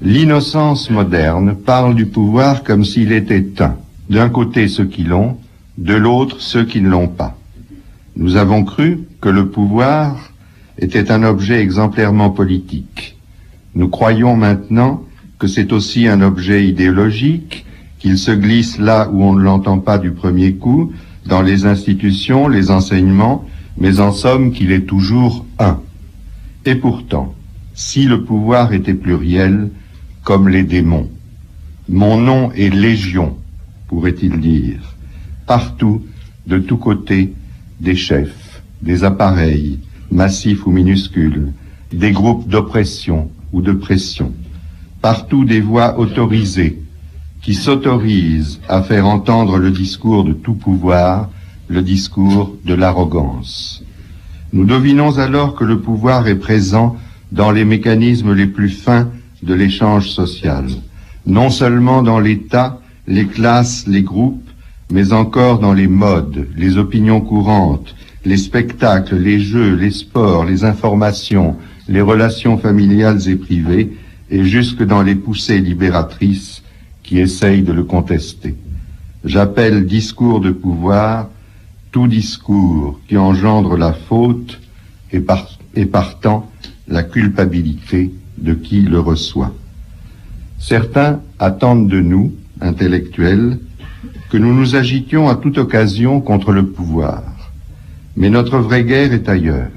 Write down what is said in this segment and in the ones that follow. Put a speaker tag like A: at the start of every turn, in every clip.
A: L'innocence moderne parle du pouvoir comme s'il était un. D'un côté ceux qui l'ont, de l'autre ceux qui ne l'ont pas. Nous avons cru que le pouvoir était un objet exemplairement politique. Nous croyons maintenant que c'est aussi un objet idéologique, qu'il se glisse là où on ne l'entend pas du premier coup, dans les institutions, les enseignements, mais en somme qu'il est toujours un. Et pourtant, si le pouvoir était pluriel, comme les démons, mon nom est Légion, pourrait-il dire. Partout, de tous côtés, des chefs, des appareils, massifs ou minuscules, des groupes d'oppression ou de pression. Partout des voix autorisées, qui s'autorisent à faire entendre le discours de tout pouvoir, le discours de l'arrogance. Nous devinons alors que le pouvoir est présent dans les mécanismes les plus fins de l'échange social, non seulement dans l'État, les classes, les groupes, mais encore dans les modes, les opinions courantes, les spectacles, les jeux, les sports, les informations, les relations familiales et privées, et jusque dans les poussées libératrices qui essayent de le contester. J'appelle discours de pouvoir tout discours qui engendre la faute et partant la culpabilité de qui le reçoit. Certains attendent de nous, intellectuels, que nous nous agitions à toute occasion contre le pouvoir. Mais notre vraie guerre est ailleurs.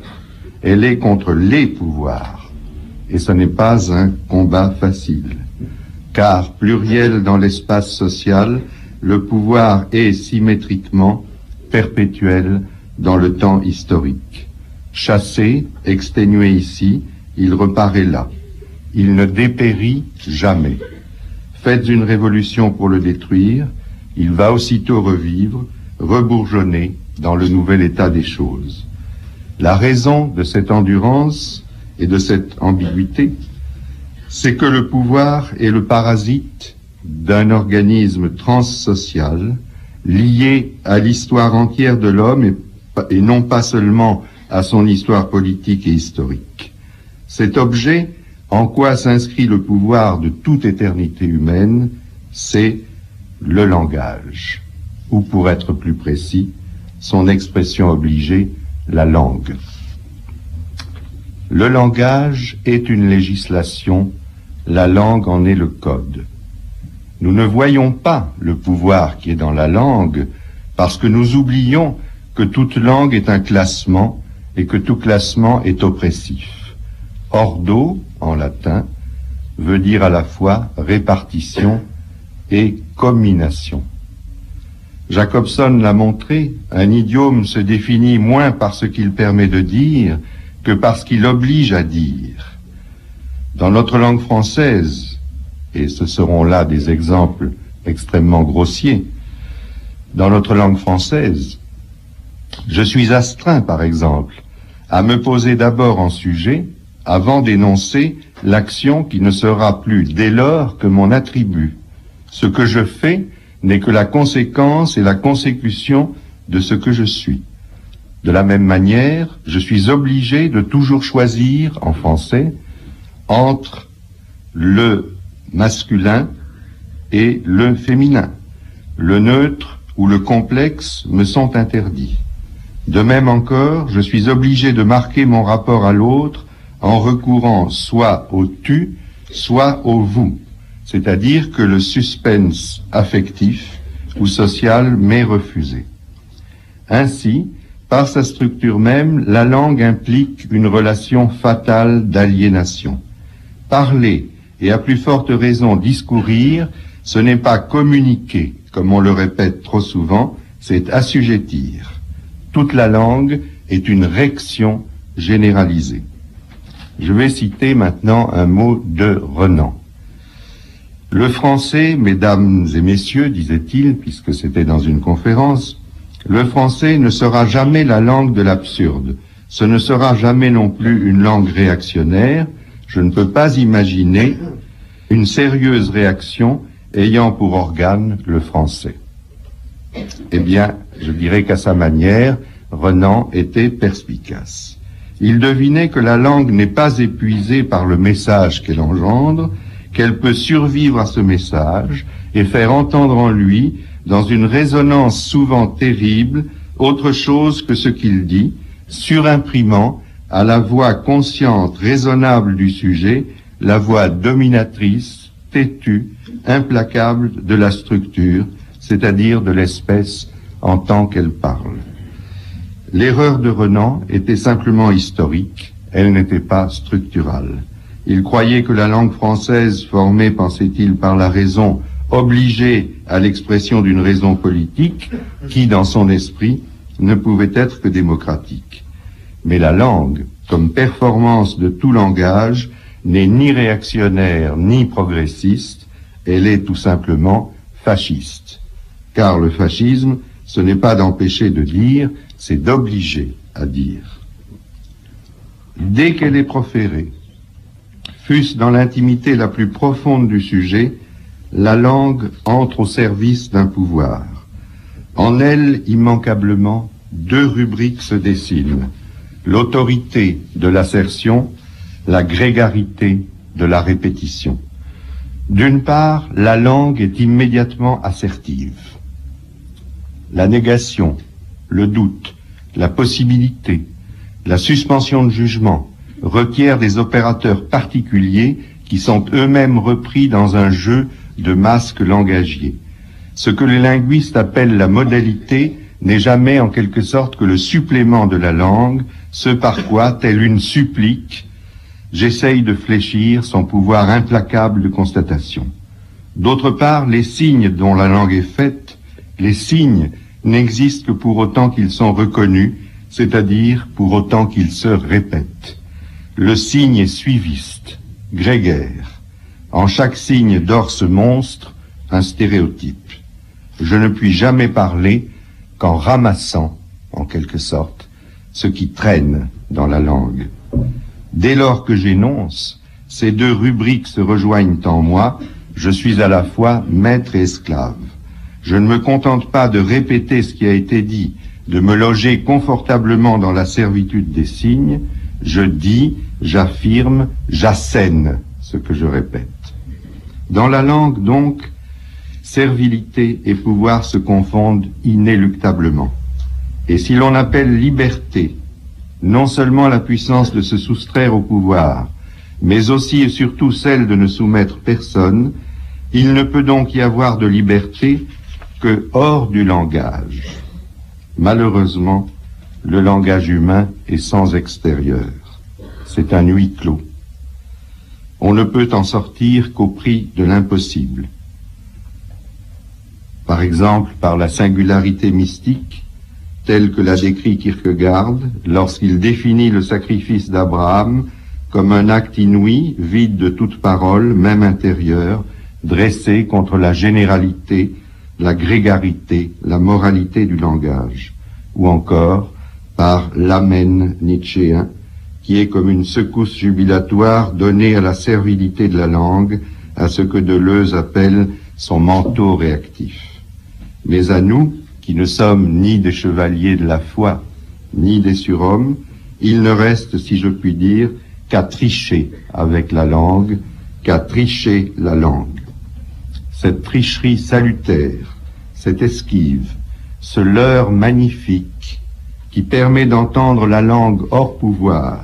A: Elle est contre les pouvoirs. Et ce n'est pas un combat facile. Car, pluriel dans l'espace social, le pouvoir est symétriquement perpétuel dans le temps historique. Chassé, exténué ici, il reparaît là. Il ne dépérit jamais. Faites une révolution pour le détruire, il va aussitôt revivre, rebourgeonner dans le nouvel état des choses. La raison de cette endurance et de cette ambiguïté, c'est que le pouvoir est le parasite d'un organisme transsocial lié à l'histoire entière de l'homme et non pas seulement à son histoire politique et historique. Cet objet, en quoi s'inscrit le pouvoir de toute éternité humaine, c'est le langage, ou pour être plus précis, son expression obligée, la langue. Le langage est une législation, la langue en est le code. Nous ne voyons pas le pouvoir qui est dans la langue parce que nous oublions que toute langue est un classement et que tout classement est oppressif. Ordo, en latin, veut dire à la fois répartition et commination. Jacobson l'a montré, un idiome se définit moins par ce qu'il permet de dire que par ce qu'il oblige à dire. Dans notre langue française, et ce seront là des exemples extrêmement grossiers, dans notre langue française, je suis astreint, par exemple, à me poser d'abord en sujet avant d'énoncer l'action qui ne sera plus dès lors que mon attribut. Ce que je fais n'est que la conséquence et la consécution de ce que je suis. De la même manière, je suis obligé de toujours choisir, en français, entre le masculin et le féminin. Le neutre ou le complexe me sont interdits. De même encore, je suis obligé de marquer mon rapport à l'autre en recourant soit au tu, soit au vous, c'est-à-dire que le suspense affectif ou social m'est refusé. Ainsi, par sa structure même, la langue implique une relation fatale d'aliénation. Parler, et à plus forte raison discourir, ce n'est pas communiquer, comme on le répète trop souvent, c'est assujettir. Toute la langue est une réaction généralisée. Je vais citer maintenant un mot de Renan. Le français, mesdames et messieurs, disait-il, puisque c'était dans une conférence, le français ne sera jamais la langue de l'absurde. Ce ne sera jamais non plus une langue réactionnaire. Je ne peux pas imaginer une sérieuse réaction ayant pour organe le français. Eh bien, je dirais qu'à sa manière, Renan était perspicace. Il devinait que la langue n'est pas épuisée par le message qu'elle engendre, qu'elle peut survivre à ce message et faire entendre en lui, dans une résonance souvent terrible, autre chose que ce qu'il dit, surimprimant à la voix consciente, raisonnable du sujet, la voix dominatrice, têtue, implacable de la structure, c'est-à-dire de l'espèce en tant qu'elle parle. L'erreur de Renan était simplement historique, elle n'était pas structurale. Il croyait que la langue française, formée, pensait-il, par la raison, obligeait à l'expression d'une raison politique, qui, dans son esprit, ne pouvait être que démocratique. Mais la langue, comme performance de tout langage, n'est ni réactionnaire ni progressiste, elle est tout simplement fasciste. Car le fascisme, ce n'est pas d'empêcher de dire, c'est d'obliger à dire. Dès qu'elle est proférée, fût-ce dans l'intimité la plus profonde du sujet, la langue entre au service d'un pouvoir. En elle, immanquablement, deux rubriques se dessinent: l'autorité de l'assertion, la grégarité de la répétition. D'une part, la langue est immédiatement assertive. La négation, le doute, la possibilité, la suspension de jugement requièrent des opérateurs particuliers qui sont eux-mêmes repris dans un jeu de masques langagiers. Ce que les linguistes appellent la modalité n'est jamais en quelque sorte que le supplément de la langue, ce par quoi, telle une supplique, j'essaye de fléchir son pouvoir implacable de constatation. D'autre part, les signes dont la langue est faite, les signes n'existent que pour autant qu'ils sont reconnus, c'est-à-dire pour autant qu'ils se répètent. Le signe est suiviste, grégaire. En chaque signe dort ce monstre, un stéréotype. Je ne puis jamais parler qu'en ramassant, en quelque sorte, ce qui traîne dans la langue. Dès lors que j'énonce, ces deux rubriques se rejoignent en moi, je suis à la fois maître et esclave. Je ne me contente pas de répéter ce qui a été dit, de me loger confortablement dans la servitude des signes, je dis, j'affirme, j'assène ce que je répète. Dans la langue, donc, servilité et pouvoir se confondent inéluctablement. Et si l'on appelle liberté, non seulement la puissance de se soustraire au pouvoir, mais aussi et surtout celle de ne soumettre personne, il ne peut donc y avoir de liberté que hors du langage. Malheureusement, le langage humain est sans extérieur. C'est un huis clos. On ne peut en sortir qu'au prix de l'impossible. Par exemple, par la singularité mystique, telle que l'a décrit Kierkegaard lorsqu'il définit le sacrifice d'Abraham comme un acte inouï, vide de toute parole, même intérieure, dressé contre la généralité, la grégarité, la moralité du langage, ou encore par l'amen nietzschéen, qui est comme une secousse jubilatoire donnée à la servilité de la langue, à ce que Deleuze appelle son manteau réactif. Mais à nous, qui ne sommes ni des chevaliers de la foi, ni des surhommes, il ne reste, si je puis dire, qu'à tricher avec la langue, qu'à tricher la langue. Cette tricherie salutaire, cette esquive, ce leurre magnifique qui permet d'entendre la langue hors pouvoir,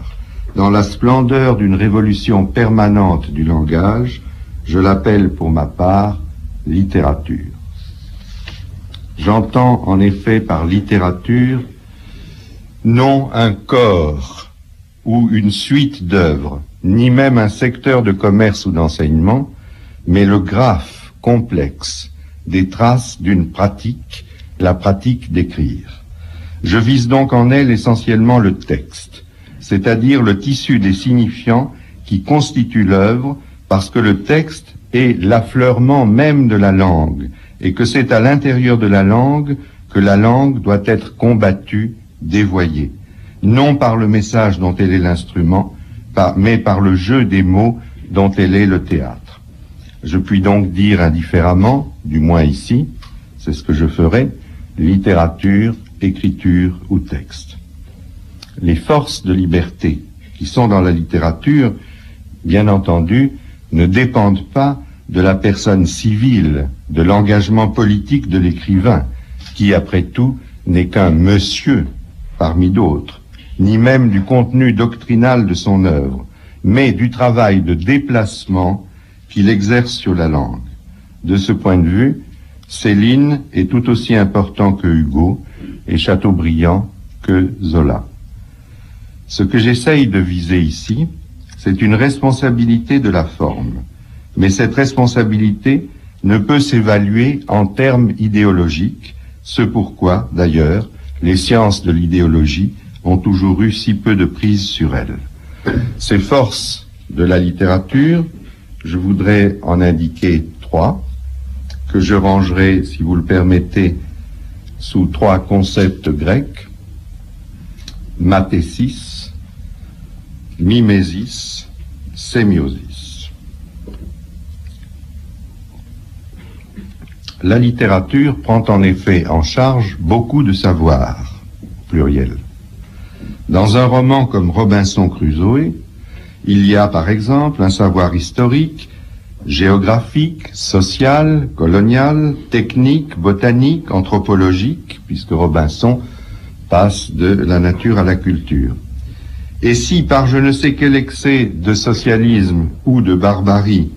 A: dans la splendeur d'une révolution permanente du langage, je l'appelle pour ma part littérature. J'entends en effet par littérature non un corps ou une suite d'œuvres, ni même un secteur de commerce ou d'enseignement, mais le graphe complexe des traces d'une pratique, la pratique d'écrire. Je vise donc en elle essentiellement le texte, c'est-à-dire le tissu des signifiants qui constitue l'œuvre, parce que le texte est l'affleurement même de la langue, et que c'est à l'intérieur de la langue que la langue doit être combattue, dévoyée, non par le message dont elle est l'instrument, mais par le jeu des mots dont elle est le théâtre. Je puis donc dire indifféremment, du moins ici, c'est ce que je ferai, littérature, écriture ou texte. Les forces de liberté qui sont dans la littérature, bien entendu, ne dépendent pas de la personne civile, de l'engagement politique de l'écrivain, qui, après tout, n'est qu'un monsieur parmi d'autres, ni même du contenu doctrinal de son œuvre, mais du travail de déplacement qu'il exerce sur la langue. De ce point de vue, Céline est tout aussi important que Hugo et Chateaubriand que Zola. Ce que j'essaye de viser ici, c'est une responsabilité de la forme. Mais cette responsabilité ne peut s'évaluer en termes idéologiques, ce pourquoi, d'ailleurs, les sciences de l'idéologie ont toujours eu si peu de prise sur elles. Ces forces de la littérature, je voudrais en indiquer 3, que je rangerai, si vous le permettez, sous 3 concepts grecs: mathésis, mimésis, sémiosis. La littérature prend en effet en charge beaucoup de savoirs, pluriel. Dans un roman comme Robinson Crusoe, il y a par exemple un savoir historique, géographique, social, colonial, technique, botanique, anthropologique, puisque Robinson passe de la nature à la culture. Et si, par je ne sais quel excès de socialisme ou de barbarie,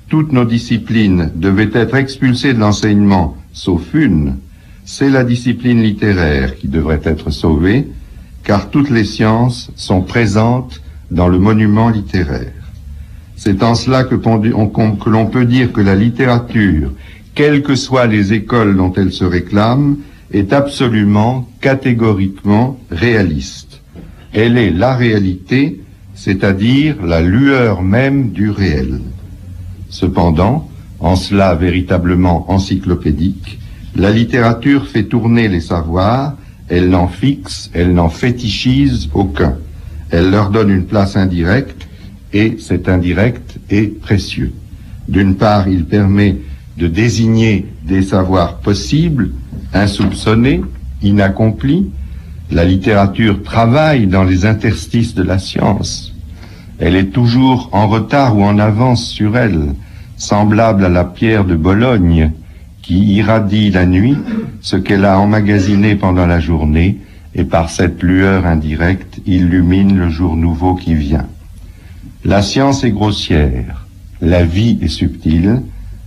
A: toutes nos disciplines devaient être expulsées de l'enseignement, sauf une, c'est la discipline littéraire qui devrait être sauvée, car toutes les sciences sont présentes dans le monument littéraire. C'est en cela que l'on peut dire que la littérature, quelles que soient les écoles dont elle se réclame, est absolument, catégoriquement réaliste. Elle est la réalité, c'est-à-dire la lueur même du réel. Cependant, en cela véritablement encyclopédique, la littérature fait tourner les savoirs, elle n'en fixe, elle n'en fétichise aucun. Elle leur donne une place indirecte, et cet indirect est précieux. D'une part, il permet de désigner des savoirs possibles, insoupçonnés, inaccomplis. La littérature travaille dans les interstices de la science. Elle est toujours en retard ou en avance sur elle, semblable à la pierre de Bologne qui irradie la nuit ce qu'elle a emmagasiné pendant la journée et par cette lueur indirecte illumine le jour nouveau qui vient. La science est grossière, la vie est subtile,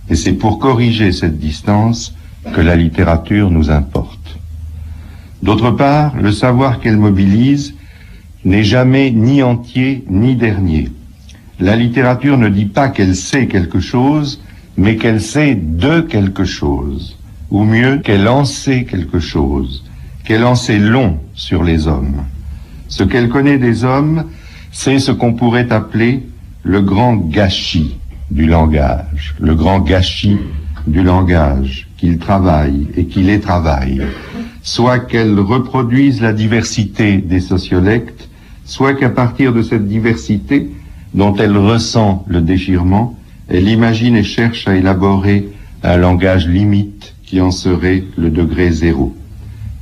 A: et c'est pour corriger cette distance que la littérature nous importe. D'autre part, le savoir qu'elle mobilise n'est jamais ni entier ni dernier. La littérature ne dit pas qu'elle sait quelque chose, mais qu'elle sait de quelque chose, ou mieux qu'elle en sait quelque chose, qu'elle en sait long sur les hommes. Ce qu'elle connaît des hommes, c'est ce qu'on pourrait appeler le grand gâchis du langage, le grand gâchis du langage, qu'il travaille et qu'il les travaille, soit qu'elle reproduise la diversité des sociolectes, soit qu'à partir de cette diversité, dont elle ressent le déchirement, elle imagine et cherche à élaborer un langage limite qui en serait le degré zéro.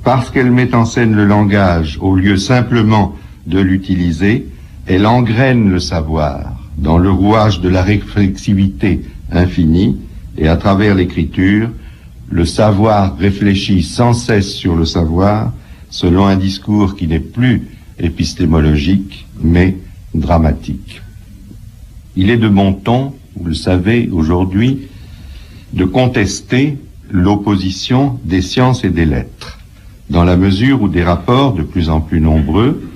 A: Parce qu'elle met en scène le langage au lieu simplement de l'utiliser, elle engraine le savoir dans le rouage de la réflexivité infinie, et à travers l'écriture, le savoir réfléchit sans cesse sur le savoir, selon un discours qui n'est plus épistémologique, mais dramatique. Il est de bon ton, vous le savez aujourd'hui, de contester l'opposition des sciences et des lettres, dans la mesure où des rapports de plus en plus nombreux,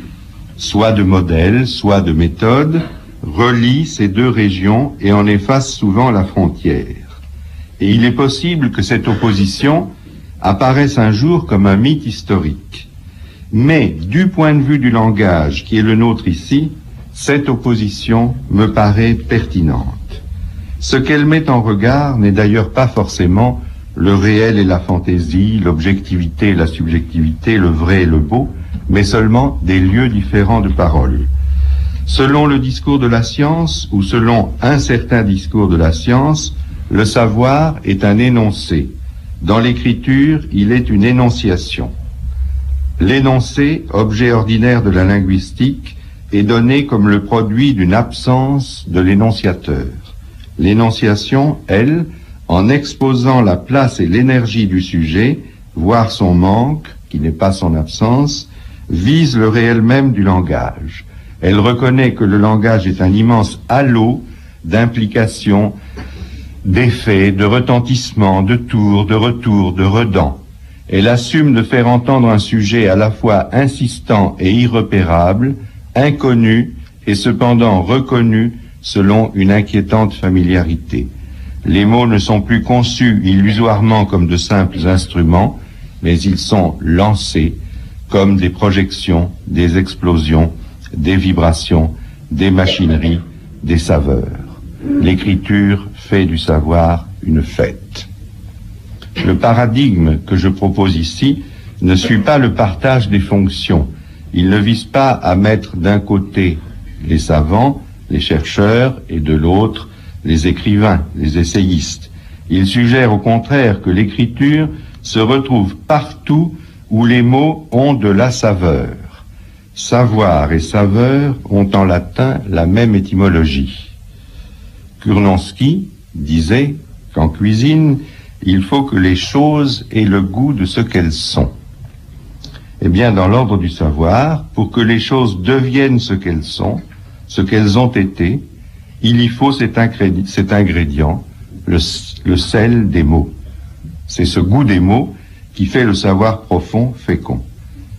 A: soit de modèles, soit de méthodes, relient ces deux régions et en effacent souvent la frontière. Et il est possible que cette opposition apparaisse un jour comme un mythe historique. Mais, du point de vue du langage qui est le nôtre ici, cette opposition me paraît pertinente. Ce qu'elle met en regard n'est d'ailleurs pas forcément le réel et la fantaisie, l'objectivité et la subjectivité, le vrai et le beau, mais seulement des lieux différents de parole. Selon le discours de la science, ou selon un certain discours de la science, le savoir est un énoncé. Dans l'écriture, il est une énonciation. L'énoncé, objet ordinaire de la linguistique, est donné comme le produit d'une absence de l'énonciateur. L'énonciation, elle, en exposant la place et l'énergie du sujet, voire son manque, qui n'est pas son absence, vise le réel même du langage. Elle reconnaît que le langage est un immense halo d'implications, d'effets, de retentissements, de tours, de retours, de redans. Elle assume de faire entendre un sujet à la fois insistant et irrepérable, inconnu et cependant reconnu selon une inquiétante familiarité. Les mots ne sont plus conçus illusoirement comme de simples instruments, mais ils sont lancés comme des projections, des explosions, des vibrations, des machineries, des saveurs. L'écriture fait du savoir une fête. Le paradigme que je propose ici ne suit pas le partage des fonctions. Il ne vise pas à mettre d'un côté les savants, les chercheurs, et de l'autre les écrivains, les essayistes. Il suggère au contraire que l'écriture se retrouve partout où les mots ont de la saveur. Savoir et saveur ont en latin la même étymologie. Kurnonski disait qu'en cuisine, il faut que les choses aient le goût de ce qu'elles sont. Eh bien, dans l'ordre du savoir, pour que les choses deviennent ce qu'elles sont, ce qu'elles ont été, il y faut cet ingrédient, le sel des mots. C'est ce goût des mots qui fait le savoir profond, fécond.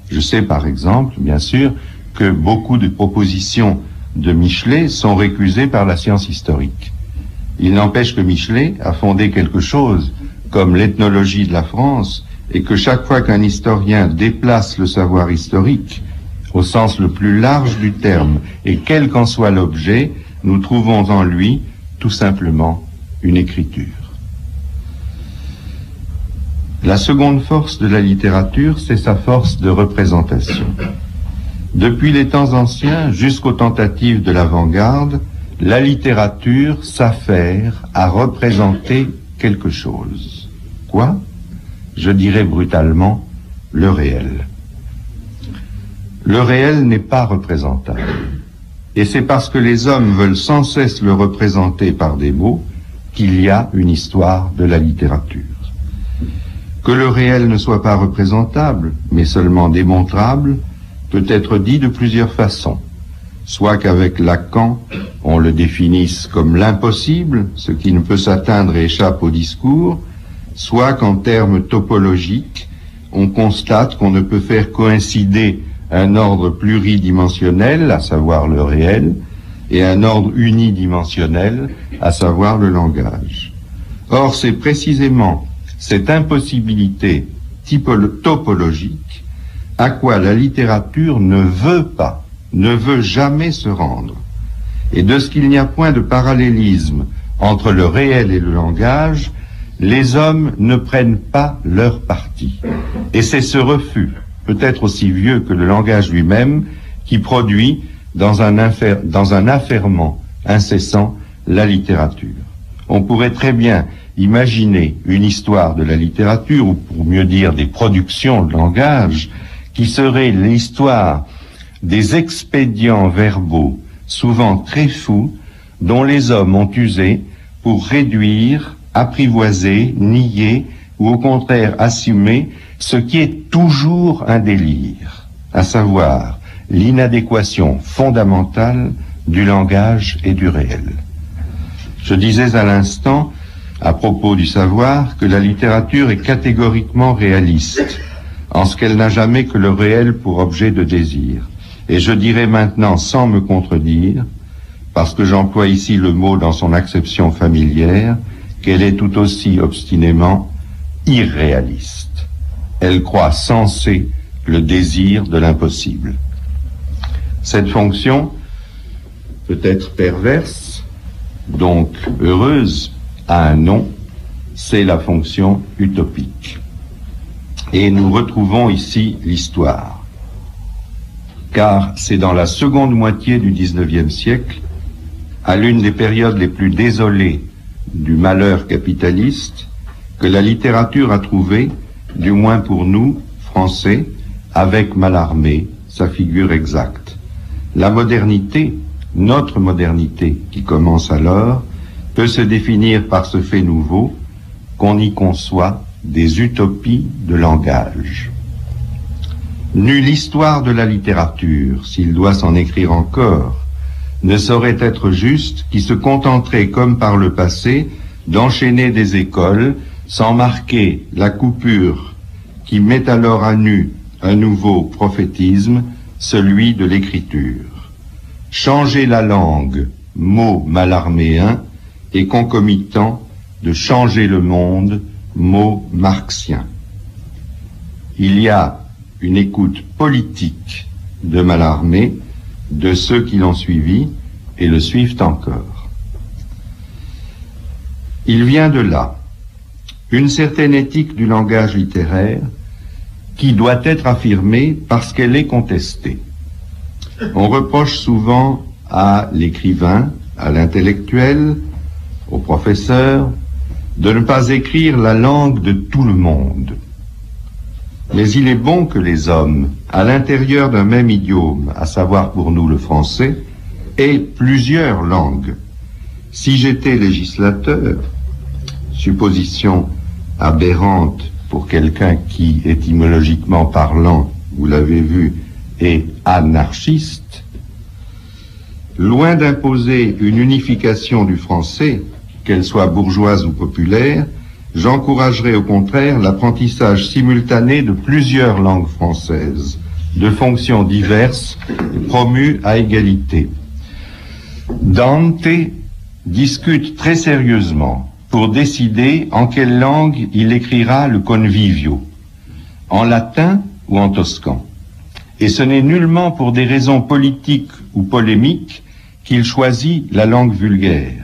A: Je sais par exemple, bien sûr, que beaucoup de propositions de Michelet sont récusées par la science historique. Il n'empêche que Michelet a fondé quelque chose comme l'ethnologie de la France, et que chaque fois qu'un historien déplace le savoir historique, au sens le plus large du terme, et quel qu'en soit l'objet, nous trouvons en lui tout simplement une écriture. La seconde force de la littérature, c'est sa force de représentation. Depuis les temps anciens jusqu'aux tentatives de l'avant-garde, la littérature s'affaire à représenter quelque chose. Quoi? Je dirais brutalement, le réel. Le réel n'est pas représentable. Et c'est parce que les hommes veulent sans cesse le représenter par des mots qu'il y a une histoire de la littérature. Que le réel ne soit pas représentable, mais seulement démontrable, peut être dit de plusieurs façons. Soit qu'avec Lacan, on le définisse comme l'impossible, ce qui ne peut s'atteindre et échappe au discours, soit qu'en termes topologiques, on constate qu'on ne peut faire coïncider un ordre pluridimensionnel, à savoir le réel, et un ordre unidimensionnel, à savoir le langage. Or, c'est précisément cette impossibilité topologique à quoi la littérature ne veut jamais se rendre. Et de ce qu'il n'y a point de parallélisme entre le réel et le langage, les hommes ne prennent pas leur parti. Et c'est ce refus, peut-être aussi vieux que le langage lui-même, qui produit dans un affairement incessant la littérature. On pourrait très bien imaginer une histoire de la littérature, ou pour mieux dire des productions de langage, qui serait l'histoire des expédients verbaux, souvent très fous, dont les hommes ont usé pour réduire, apprivoiser, nier, ou au contraire assumer ce qui est toujours un délire, à savoir l'inadéquation fondamentale du langage et du réel. Je disais à l'instant, à propos du savoir, que la littérature est catégoriquement réaliste, en ce qu'elle n'a jamais que le réel pour objet de désir. Et je dirais maintenant, sans me contredire, parce que j'emploie ici le mot dans son acception familière, qu'elle est tout aussi obstinément irréaliste. Elle croit censer le désir de l'impossible. Cette fonction peut être perverse, donc heureuse, a un nom, c'est la fonction utopique. Et nous retrouvons ici l'histoire. Car c'est dans la seconde moitié du XIXe siècle, à l'une des périodes les plus désolées du malheur capitaliste, que la littérature a trouvé, du moins pour nous, Français, avec Mallarmé, sa figure exacte. La modernité, notre modernité qui commence alors, peut se définir par ce fait nouveau qu'on y conçoit des utopies de langage. Nulle histoire de la littérature, s'il doit s'en écrire encore, ne saurait être juste qui se contenterait, comme par le passé, d'enchaîner des écoles sans marquer la coupure qui met alors à nu un nouveau prophétisme, celui de l'écriture. Changer la langue, mot malarméen, est concomitant de changer le monde, mot marxien. Il y a une écoute politique de Mallarmé, de ceux qui l'ont suivi et le suivent encore. Il vient de là une certaine éthique du langage littéraire qui doit être affirmée parce qu'elle est contestée. On reproche souvent à l'écrivain, à l'intellectuel, au professeur, de ne pas écrire la langue de tout le monde. Mais il est bon que les hommes, à l'intérieur d'un même idiome, à savoir pour nous le français, aient plusieurs langues. Si j'étais législateur, supposition aberrante pour quelqu'un qui, étymologiquement parlant, vous l'avez vu, est anarchiste, loin d'imposer une unification du français, qu'elle soit bourgeoise ou populaire, j'encouragerais au contraire l'apprentissage simultané de plusieurs langues françaises, de fonctions diverses et promues à égalité. Dante discute très sérieusement pour décider en quelle langue il écrira le Convivio, en latin ou en toscan. Et ce n'est nullement pour des raisons politiques ou polémiques qu'il choisit la langue vulgaire.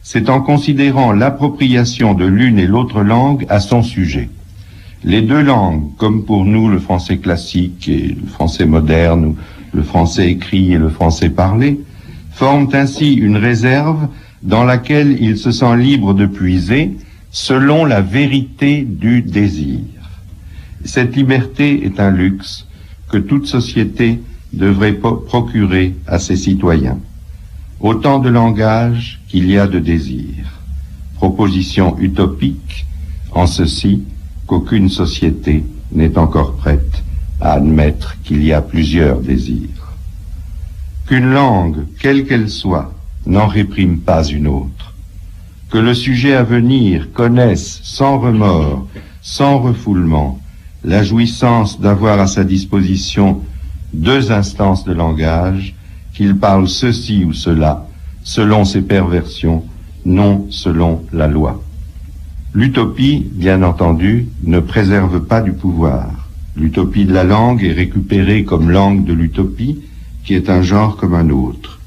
A: C'est en considérant l'appropriation de l'une et l'autre langue à son sujet. Les deux langues, comme pour nous le français classique et le français moderne, ou le français écrit et le français parlé, forment ainsi une réserve dans laquelle il se sent libre de puiser selon la vérité du désir. Cette liberté est un luxe que toute société devrait procurer à ses citoyens. Autant de langage qu'il y a de désir. Proposition utopique, en ceci qu'aucune société n'est encore prête à admettre qu'il y a plusieurs désirs. Qu'une langue, quelle qu'elle soit, n'en réprime pas une autre. Que le sujet à venir connaisse sans remords, sans refoulement, la jouissance d'avoir à sa disposition deux instances de langage, qu'il parle ceci ou cela, selon ses perversions, non selon la loi. L'utopie, bien entendu, ne préserve pas du pouvoir. L'utopie de la langue est récupérée comme langue de l'utopie, qui est un genre comme un autre.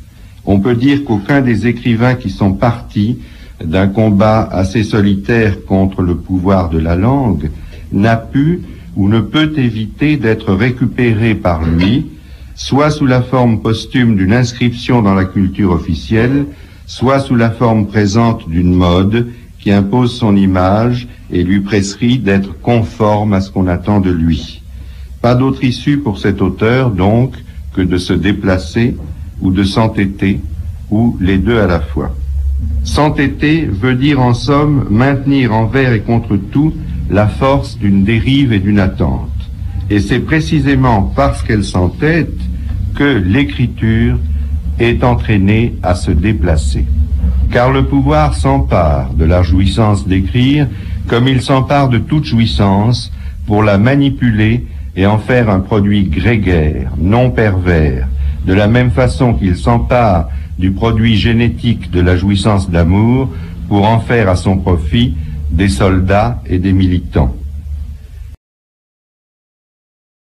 A: On peut dire qu'aucun des écrivains qui sont partis d'un combat assez solitaire contre le pouvoir de la langue n'a pu ou ne peut éviter d'être récupéré par lui, soit sous la forme posthume d'une inscription dans la culture officielle, soit sous la forme présente d'une mode qui impose son image et lui prescrit d'être conforme à ce qu'on attend de lui. Pas d'autre issue pour cet auteur, donc, que de se déplacer ou de s'entêter, ou les deux à la fois. S'entêter veut dire en somme maintenir envers et contre tout la force d'une dérive et d'une attente. Et c'est précisément parce qu'elle s'entête que l'écriture est entraînée à se déplacer. Car le pouvoir s'empare de la jouissance d'écrire comme il s'empare de toute jouissance pour la manipuler et en faire un produit grégaire, non pervers, de la même façon qu'il s'empare du produit génétique de la jouissance d'amour pour en faire à son profit des soldats et des militants.